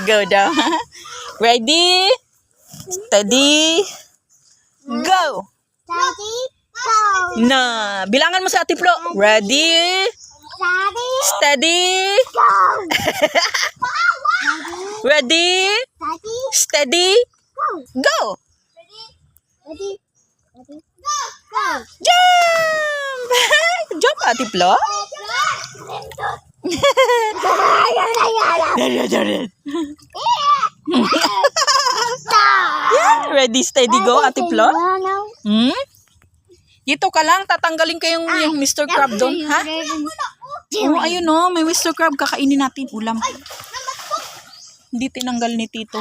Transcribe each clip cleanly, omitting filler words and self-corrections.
Go daw. Ready? Steady. Go! Daddy, go. Na, bilangan mo sa Ate Flo. Ready? Daddy, Steady. go. Ready? Daddy, Steady. go. Go! Ready, ready, go, go. Jump! Jump, Ate Flo. Ready, steady, go, Ate Flo. Hmm? Dito ka lang, tatanggalin ko yung Mr. Crab doon, ha? Oh, ayun oh, may Mr. Crab, kakainin natin ulam. Hindi tinanggal ni Tito.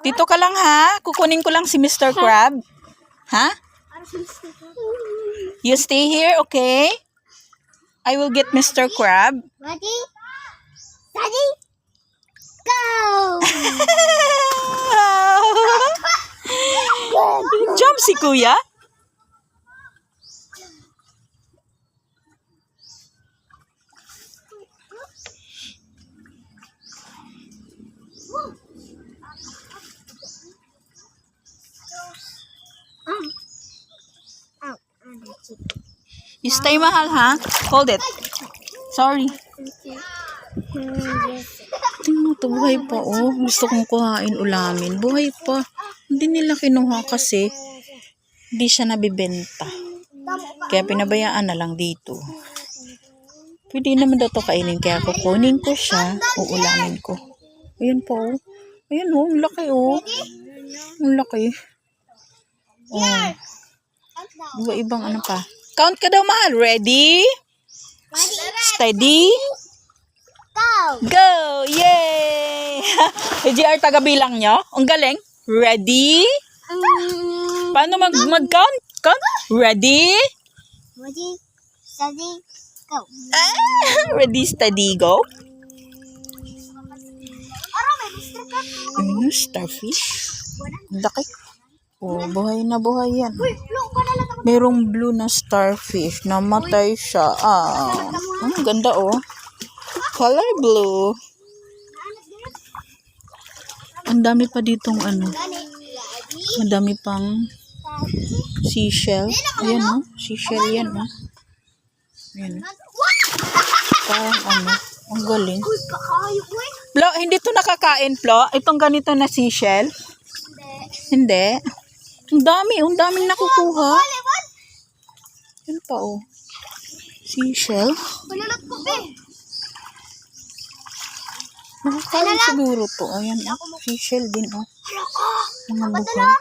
Dito ka lang ha, kukunin ko lang si Mr. Crab. Ha? You stay here, okay? I will get Mr. Crab. Ready, Daddy, go. Jump si Kuya. You stay mahal ha? Hold it. Sorry. Tingnan mo to, buhay pa oh. Gusto kong kuhain ulamin. Buhay pa. Hindi nila kinuha kasi hindi siya nabibenta. Kaya pinabayaan na lang dito. Pwede naman daw to kainin. Kaya kukunin ko siya, uulamin ko. Ayan po oh. Ayan oh, ang laki oh. Ang laki. Oh. Iba-ibang ano pa. Count ka daw mahal. Ready? Steady? Go. Go! Yay! JR, taga-bilang nyo? Ang galing. Ready? Paano mag-count? Count? Ready? Ready, steady, go. Ready, steady, go. Ano, starfish? Ang laki. Oh, buhay na buhay yan. Merong blue na starfish. Namatay siya. Ang ganda oh. Color blue. Ang dami pa ditong ano. Ang dami pang seashell. Ayan oh. Seashell yan oh. Ayan. Parang ano. Ang galing. Flo, hindi to nakakain, Flo. Itong ganito na seashell. Hindi. Ang dami. Ang daming nakukuha. Yan pa oh. Seashell. Nakakain siguro to. Ayan oh. Seashell din oh. Mga buhay.